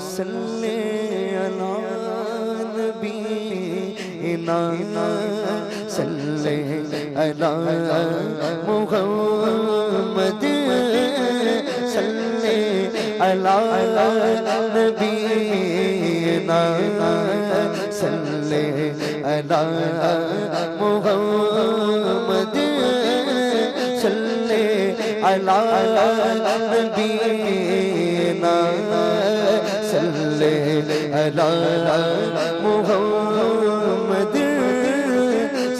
सल्ले अला नबीना सल्ले अला मुहम्मद सल्ले अला नबीना सल्ले अला मुहम्मद सल्ले अला नबीना सल्ले अला मुहम्मद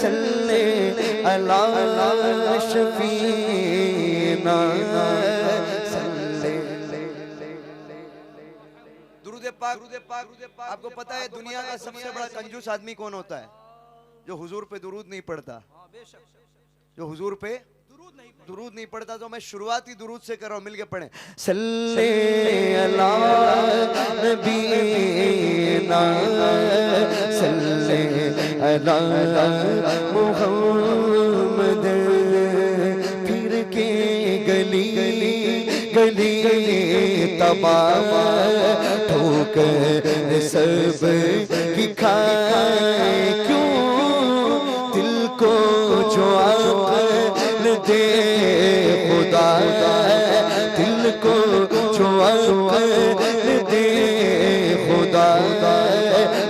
सल्ले अला शफीना सल्ले। दुरूद पाक आपको पता है दुनिया का सबसे बड़ा कंजूस आदमी कौन होता है? जो हुजूर पे दुरूद नहीं पढ़ता। जो हुजूर पे दुरूद नहीं पढ़ता। तो मैं शुरुआती दुरूद से कर रहा हूं, मिलके पढ़ें। सल्ले अला नबीना सल्ले अला मुहम्मद। फिर के गली गली तमाम ठोकर सब की खाए क्यों दिल को जो अक़ल दे खुदा दिल को जो अक़ल दे खुदा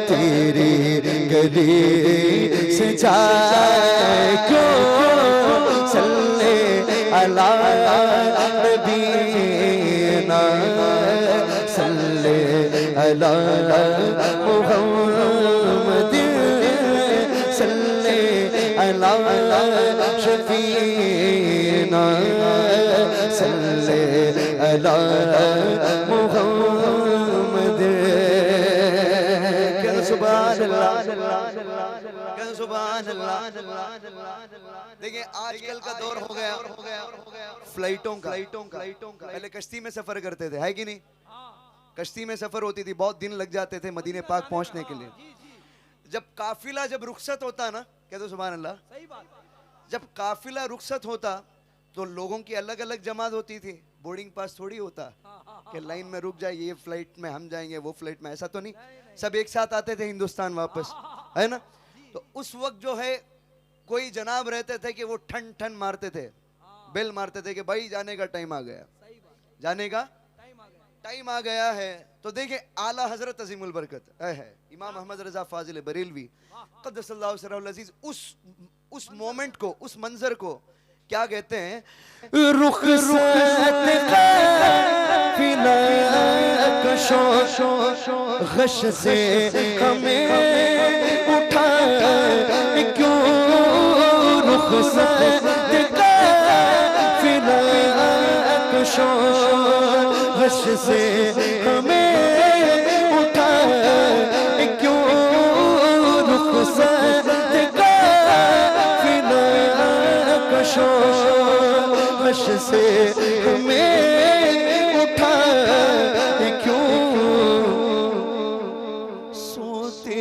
तेरी गली से जाए क्यों सल्ले अला नबीना सल्ले अला मुहम्मद सल्ले अला शफीना सल्ले अला मुहम्मद। कहना सुभान अल्लाह, कहना सुभान अल्लाह। देखिए आजकल का दौर हो गया फ्लाइटों का। पहले कश्ती में सफर करते थे, है कि नहीं? कश्ती में सफर होती थी, बहुत दिन लग जाते थे मदीने पाक पहुंचने के लिए। जब काफिला जब रुखसत होता ना, कह दो सुभान अल्लाह। जब काफिला रुखसत होता तो लोगों की अलग अलग जमात होती थी। बोर्डिंग पास थोड़ी होता कि लाइन में रुक जाए, ये फ्लाइट में हम जाएंगे, वो फ्लाइट में, ऐसा तो नहीं। सब एक साथ आते थे हिंदुस्तान वापस, है ना? तो उस वक्त जो है कोई जनाब रहते थे कि वो ठन ठन मारते थे, बेल मारते थे कि भाई जाने का टाइम आ गया, जाने का टाइम आ गया है। तो देखिए आला हजरत अजीमुल बरकत है इमाम अहमद रजा फाजिल बरेलवी क़द्दसल्लाहु सिर्रहुल अज़ीज़ उस मोमेंट को, उस मंजर को क्या कहते हैं? गश से हमें उठा क्यों रुखसत का फिना कशो गश से हमें उठा क्यों रुखसत का फिना कशो गश से हमें उठा क्यों सोते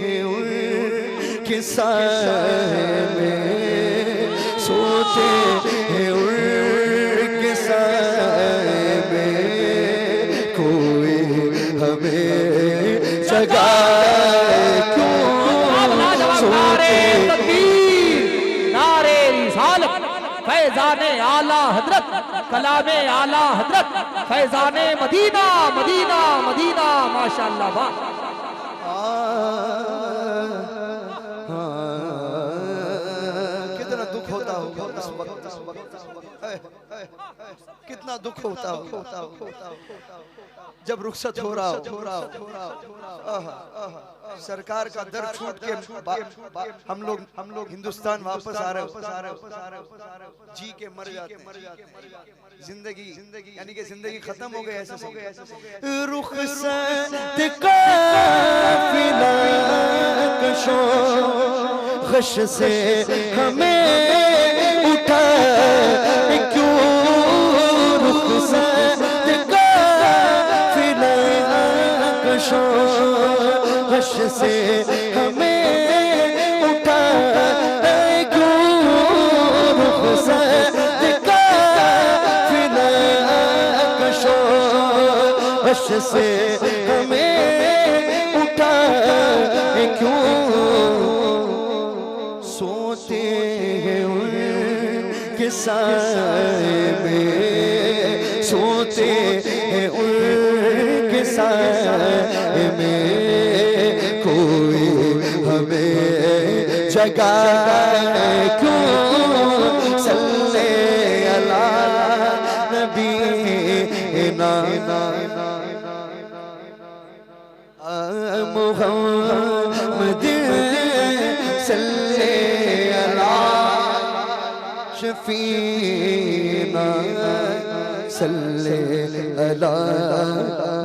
हैं उनके साए में सोते हैं उनके साए में कोई हमें जगाए क्यों सोते नारे रिसालत फैज़ाने आला हजरत कलामे आला हजरत फैज़ाने मदीना मदीना मदीना माशाअल्लाह। वाह कितना दुख होता होगा उस वक्त, कितना दुख होता होगा जब रुखसत हो रहा हो। सरकार का दर छूट के हम लोग हिंदुस्तान वापस आ रहे हो, जी के मर जाते, जिंदगी यानी कि जिंदगी खत्म हो गई ऐसे हो गए। रुखसत का फिना कशो गश से हमें उठा क्यों रुखसत का फिना कशो गश से हमें उठा अर्श से हमें उठा क्यों, सोते हैं उनके साए में, सोते हैं उनके साए में, कोई हमें जगाए क्यों, सल्ले अला नबीना मुहम्मद सल्ले अला शफीना सल्ले अला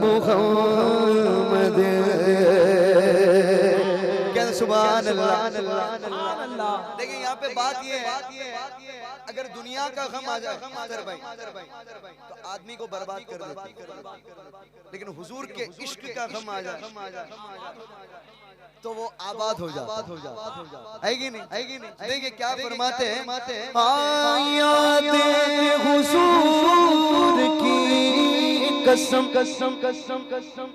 मुहम्मद। सुभान अल्लाह। देखिए यहाँ पे बात ये है, अगर दुनिया का गम आ जाए अख्तर भाई तो आदमी को बर्बाद कर देती, लेकिन हुजूर के इश्क का गम आ जाए तो वो आबाद हो जाता है कि नहीं? देखिए क्या फरमाते हैं, याद हुजूर की कसम कसम कसम कसम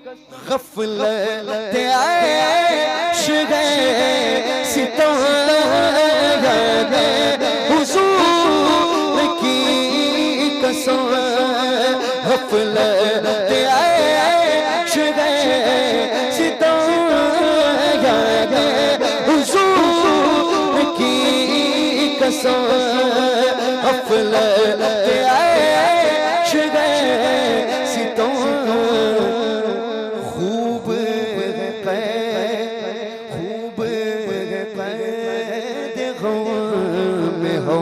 गफलत ऐश है सितम हुजूर की कसम गफलत ऐश है सितम हुजूर की कसम गफलत ऐश है सितम खूब कैद गम में हो,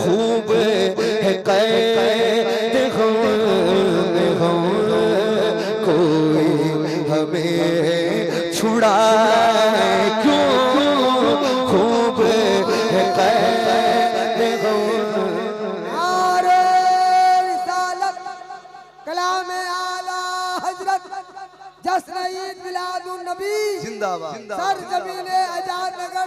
खूब कैद गम में हो, कोई हमें छुड़ाए क्यों, खूब कैद गम। कलाम आला हजरत जश्न ईद मिलादुन नबी जिंदाबाद। सर जमीने आजाद नगर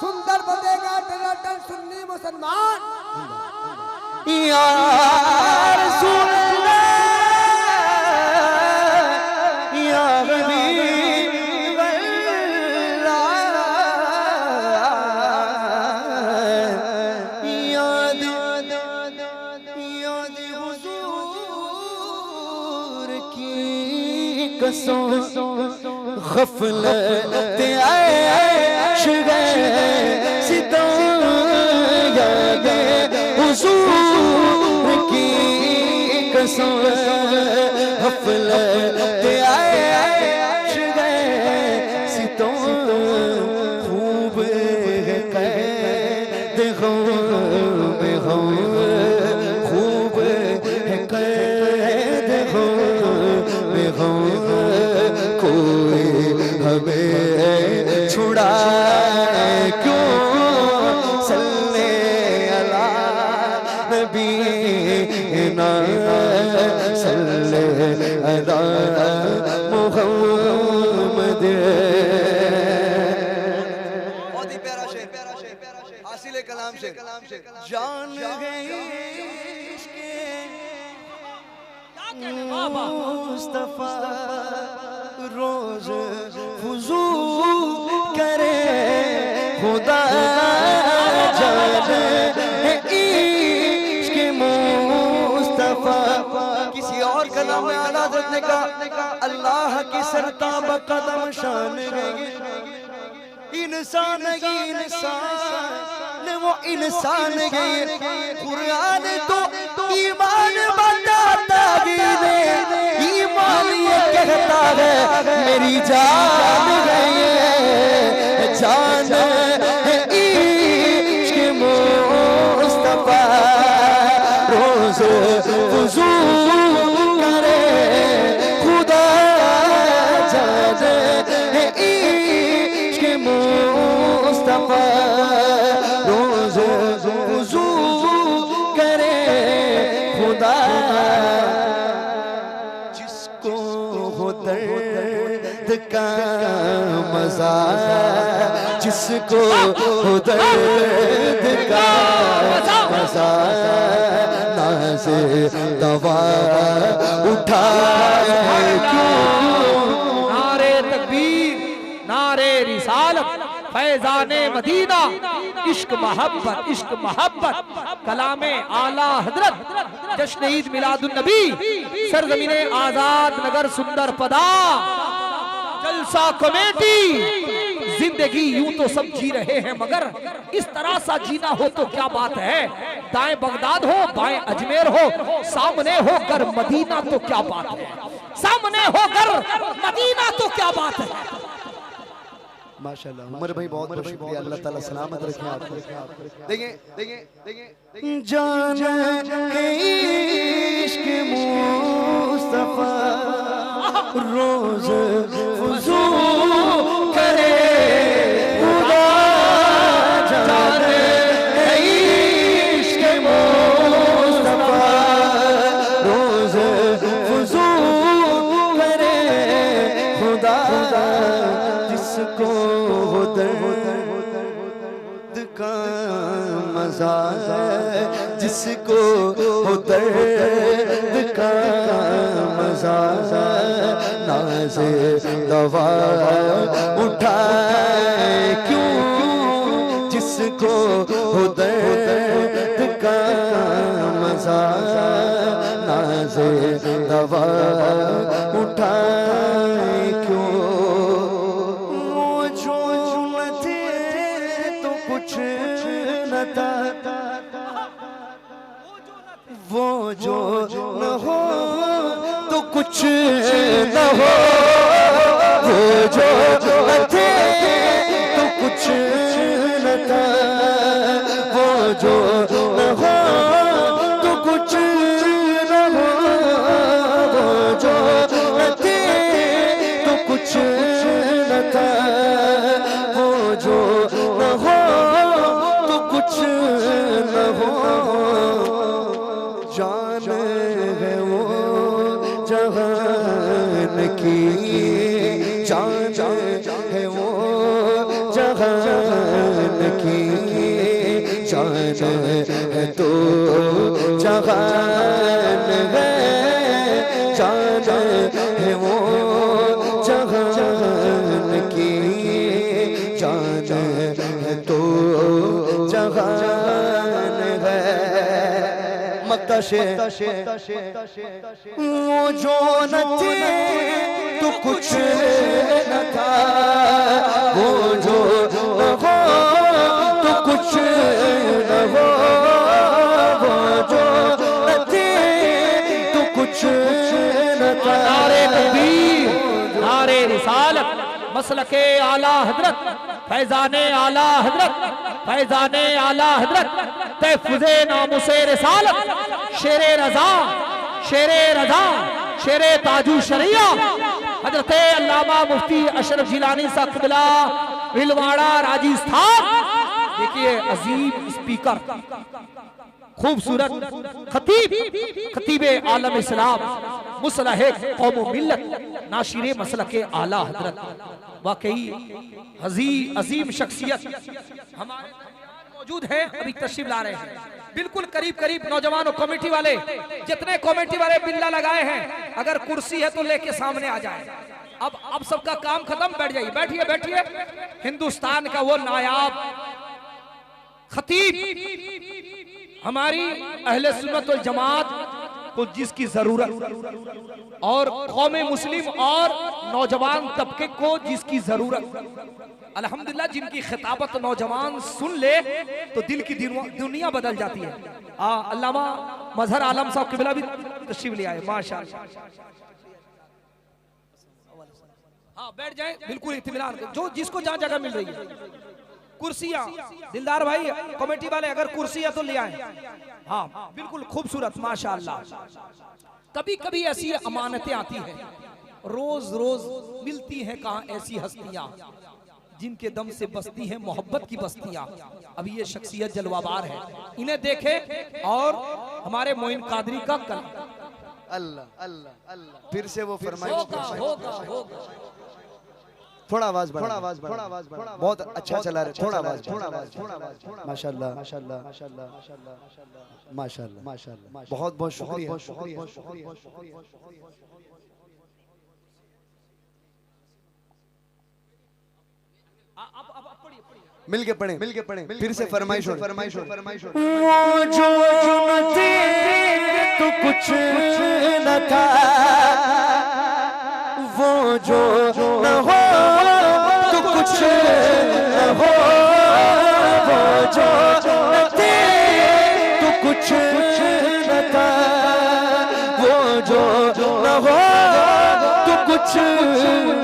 सुंदर बदेगा टनाटन सुन्नी मुसलमान। या रसूल अल्लाह या हबीब अल्लाह, याद हुजूर की कसम गफलत ऐश है सितम हुजूर की कसम गफलत ऐश है सितम खूब कैद गम में हो, खूब कैद गम में हो, कोई हमें छुड़ाए क्यों, सल्ले अला नबीना सल्ले अला मुहम्मद। बहुत ही प्यारा शेर, हासिल कलाम शेर। जान गई मुस्तफा रोज हुजूर करे खुदा जाने इश्क मुस्तफा। किसी और कलाम में आला हज़रत ने कहा अल्लाह की सरताब कदम शान गई इंसान गई, इंसान वो इंसान गई। कुरान तो ईमान बताता भी नहीं, ईमान ये कहता है मेरी जान गई है, जान है इश्क मुस्तफा रोज हुजूर करे खुदा जाने है इश्क मुस्तफा रोज हुजूर करे खुदा। जिसको हो दर्द का मजा, जिसको दर्द का मजा से दवा उठाए नारे तकबीर, नारे रिसालत, फैजाने मदीना, इश्क मोहब्बत, कलामे आला हजरत, जश्न ईद मिलादुन नबी, सरजमीने आजाद नगर सुंदर पदा, जलसा कमेटी। जिंदगी यूं तो सब जी रहे हैं मगर इस तरह सा जीना हो तो क्या बात है। दाएं बगदाद हो बाएं अजमेर हो, सामने हो कर मदीना तो क्या बात है, सामने हो कर मदीना तो क्या बात है। माशाल्लाह उमर भाई बहुत बहुत शुक्रिया, अल्लाह ताला सलामत रखे आपको। देखिए जान इश्क मुस्तफा रोज वुज़ू करे खुदा, जान इश्क मुस्तफा रोज वुज़ू करे खुदा, जिसको दर्द का मजा है, जिसको दर्द का मजा नाज़े दवा उठाए क्यों, जिसको दर्द का मजा नाज़े दवा उठाए क्यों। वो जो न हो तो कुछ न हो, वो जो न थे तो कुछ न था, वो जो न हो तो कुछ न हो, वो जो न थे तो कुछ न था, वो जो न हो तो कुछ न हो। जान है वो जहान की, जान है वो जहान की, जान है तो जहान है, जान है वो जहान की, जान है तो जहान है। वो जो न थे तो कुछ न था, वो जो न हो तो कुछ न हो, वो जो न थे तो कुछ न था। नारे तकबीर, नारे रिसालत, मसलके आला हजरत, फैजाने आला हजरत, फैजाने आला हजरत, तहफ़्फ़ुज़े नामुसे रिसालत, शेरे रज़ा, शेरे रज़ा, शेरे ताजू शरिया, हजरत अल्लामा मुफ्ती अशरफ जिलानी साहब क़िबला भिलवाड़ा राजस्थान। देखिए अजीम स्पीकर, खूबसूरत खतीब, खतीबे आलम इस्लाम, मुसलहे कौम मिल्लत, नाशिरे मसलके आला हजरत, वाकई अजीम शख्सियत हमारे मौजूद है, अभी तशरीफ ला रहे हैं। बिल्कुल करीब करीब नौजवान और कमेटी वाले, जितने कमेटी वाले बिल्ला लगाए हैं, अगर कुर्सी है तो लेके सामने आ जाए। अब सबका काम खत्म, बैठ जाइए, बैठिए बैठिए। हिंदुस्तान का वो नायाब खतीब, हमारी अहले सुन्नत वल जमात को जिसकी जरूरत, और कौमे मुस्लिम और नौजवान तबके को जिसकी जरूरत, अल्हम्दुलिल्लाह जिनकी खिताबत नौजवान सुन ले तो दिल की दुनिया बदल जाती है। अल्लामा मजहर आलम साहब क़िबला भी तशरीफ ले आए, माशाअल्लाह। हाँ बैठ जाए, बिल्कुल इत्मीनान, जो जिसको जहाँ जगह मिल रही है। कुर्सियाँ दिलदार भाई कमेटी वाले अगर कुर्सी है तो ले आए। हाँ बिल्कुल खूबसूरत माशाअल्लाह। कभी कभी ऐसी अमानतें आती हैं, रोज रोज मिलती हैं कहाँ ऐसी हस्तियां जिनके दम से बसती हैं मोहब्बत की बस्तियां। अब ये शख्सियत जलवाबार है, इन्हें देखे और हमारे मोइन कादरी का कल अल्लाह अल्लाह अल्लाह फिर से वो फरमाइश थोड़ा आवाज बढ़ा, थोड़ा आवाज बढ़ा, बहुत अच्छा चला रहे, थोड़ा आवाज, थोड़ा आवाज, माशाल्लाह माशाल्लाह माशाल्लाह माशाल्लाह माशाल्लाह, बहुत बहुत शुक्रिया। मिल के पढ़े, फिर से फरमाइश हो, फरमाइश हो। वो जो न थे तो कुछ न था, वो जो न हो तो कुछ न हो, वो जो न थे तो कुछ न था, वो जो न हो तो कुछ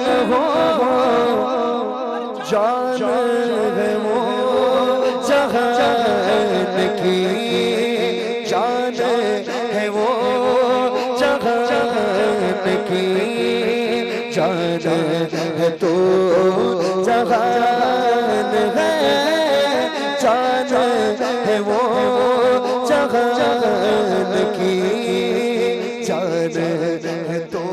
न हो, जान है वो जहान की, जान है वो जहान की, जान है तो जहान है, जान है वो जहान की, जान है तो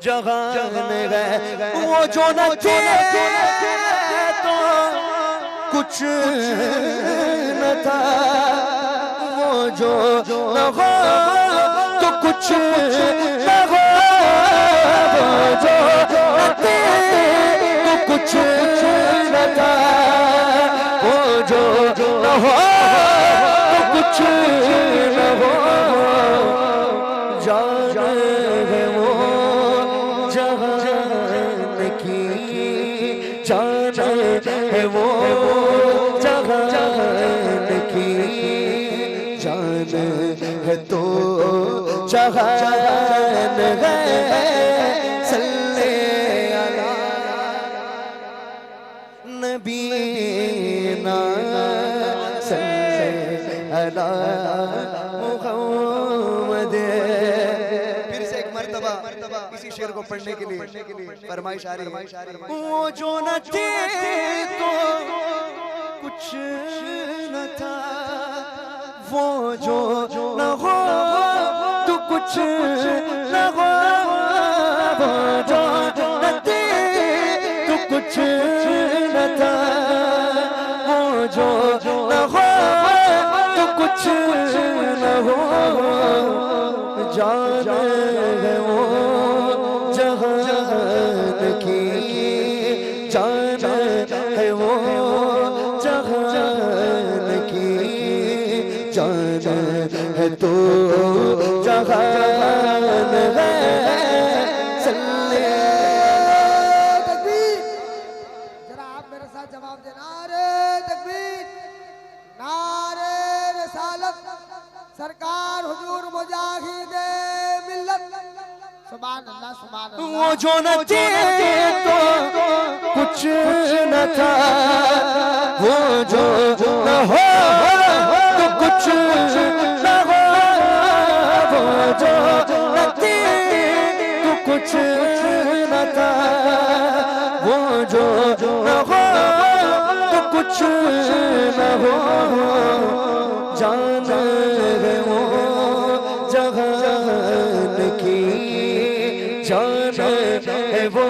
जहान है। वो जो न थे तो कुछ न था, वो जो न हो तो कुछ न हो, वो जो न थे तो कुछ न था, वो जो न हो तो कुछ न हो, जान है वो जहान की, जान है वो जहान की, जान है तो जहान है। सल्ले अला नबीना, सल्ले अला मुहम्मद। फिर से एक मर्तबा इसी शेर को पढ़ने के लिए फरमाइश आ रही है। वो जो न थे तो कुछ न था, वो जो न हो तो कुछ न हो, वो जो न थे तो कुछ न था, वो जो न हो तो कुछ न हो, जान है वो जहान की, जान है वो जहान की, जान है तो जहान है। सल्ले तकबीर, जरा आप मेरे साथ जवाब देना। नारे तकबीर, नारे रिसालत, सरकार हुजूर मुजाहिदे मिल्लत, सुभान अल्लाह सुभान अल्लाह। वो जो न थे तो कुछ न था, वो जो न हो तो कुछ न हो, वो जो न थे तो कुछ न था, वो जो न हो तो कुछ न हो, जान है वो जहान की, जान है वो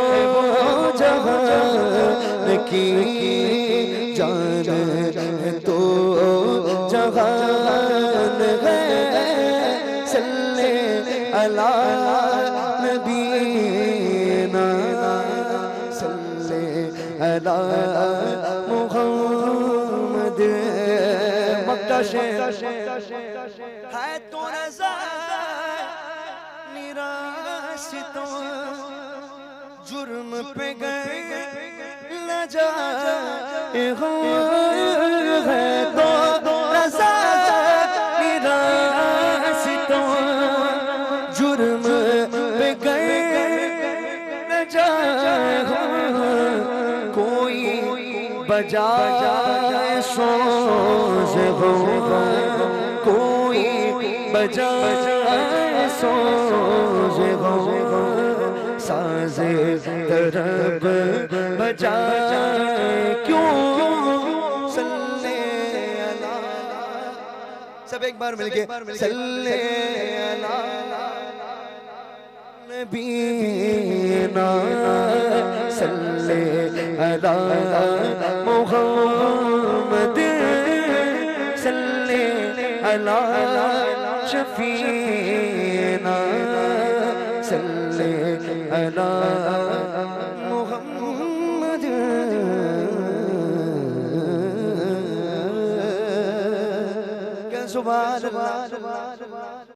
जहान की, जान है तो जहान है। सल्ले अला नबीना, सल्ले अला मुहम्मद। मक्का शेर है तो रज़ा निराश तो जुर्म पे गए न जाए हो, है तो रज़ा निराश तो जुर्म पे गए न जाए हो, कोई बजाए सोज हो, कोई बजाए सोज हो, साज़े तरब बजाए क्यों। सल्ले अला, सब एक बार मिलके सल्ले अला नबीना सल्ले अला मुहम्मद सल्ले अला शफीना सल्ले अला मुहम्मद सुभान अल्लाह।